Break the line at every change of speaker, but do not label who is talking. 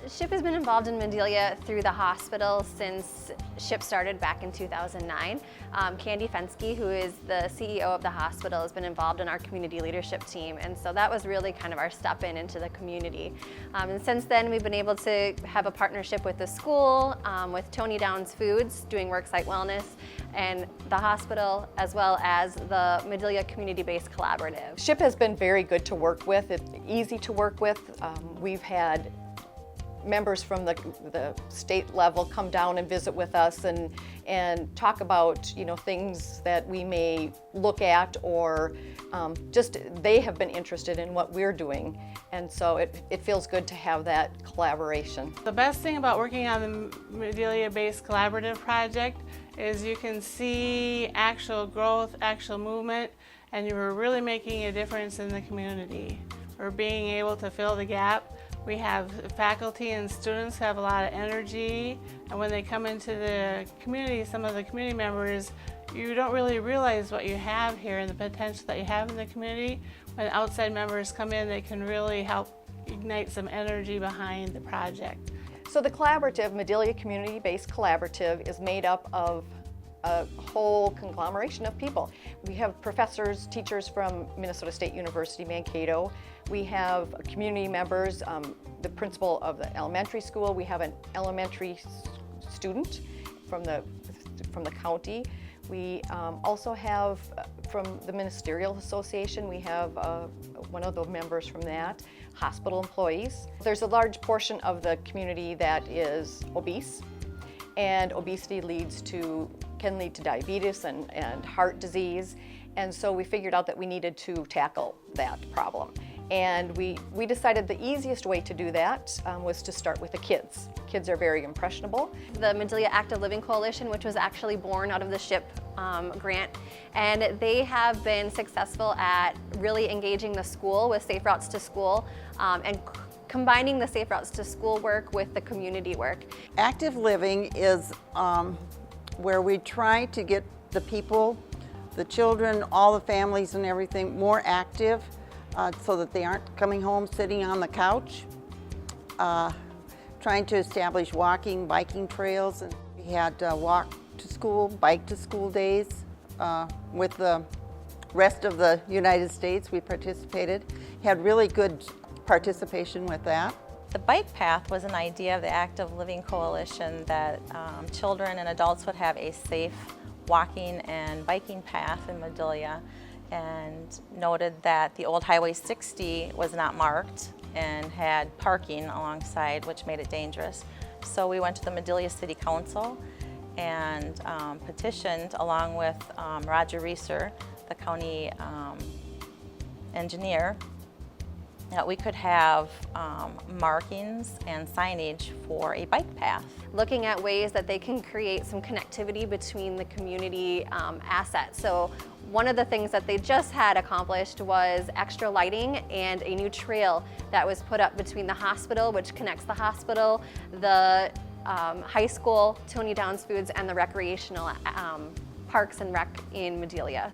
SHIP has been involved in Madelia through the hospital since SHIP started back in 2009. Candy Fensky, who is the CEO of the hospital, has been involved in our community leadership team, and so that was really kind of our step into the community. And since then, we've been able to have a partnership with the school, with Tony Downs Foods, doing worksite wellness, and the hospital, as well as the Madelia Community-Based Collaborative.
SHIP has been very good to work with. It's easy to work with. We've had members from the state level come down and visit with us and talk about, you know, things that we may look at, or just they have been interested in what we're doing, and so it feels good to have that collaboration.
The best thing about working on the Madelia-based collaborative project is you can see actual growth, actual movement, and you're really making a difference in the community. We're being able to fill the gap. We have faculty and students who have a lot of energy, and when they come into the community, some of the community members, you don't really realize what you have here and the potential that you have in the community. When outside members come in, they can really help ignite some energy behind the project.
So the collaborative, Madelia Community-Based Collaborative, is made up of a whole conglomeration of people. We have professors, teachers from Minnesota State University, Mankato. We have community members, the principal of the elementary school. We have an elementary student from the county. We also have from the Ministerial Association, we have one of the members from that, hospital employees. There's a large portion of the community that is obese, and obesity can lead to diabetes and heart disease, and so we figured out that we needed to tackle that problem. And we decided the easiest way to do that was to start with the kids. Kids are very impressionable.
The Madelia Active Living Coalition, which was actually born out of the SHIP grant, and they have been successful at really engaging the school with Safe Routes to School and combining the Safe Routes to School work with the community work.
Active living is where we try to get the people, the children, all the families and everything more active so that they aren't coming home sitting on the couch. Trying to establish walking, biking trails, and we had walk to school, bike to school days with the rest of the United States. We participated, had really good participation with that.
The bike path was an idea of the Active Living Coalition that children and adults would have a safe walking and biking path in Madelia, and noted that the old Highway 60 was not marked and had parking alongside, which made it dangerous. So we went to the Madelia City Council and petitioned, along with Roger Reeser, the county engineer, that we could have markings and signage for a bike path.
Looking at ways that they can create some connectivity between the community assets. So one of the things that they just had accomplished was extra lighting and a new trail that was put up between the hospital, which connects the hospital, the high school, Tony Downs Foods, and the recreational parks and rec in Madelia.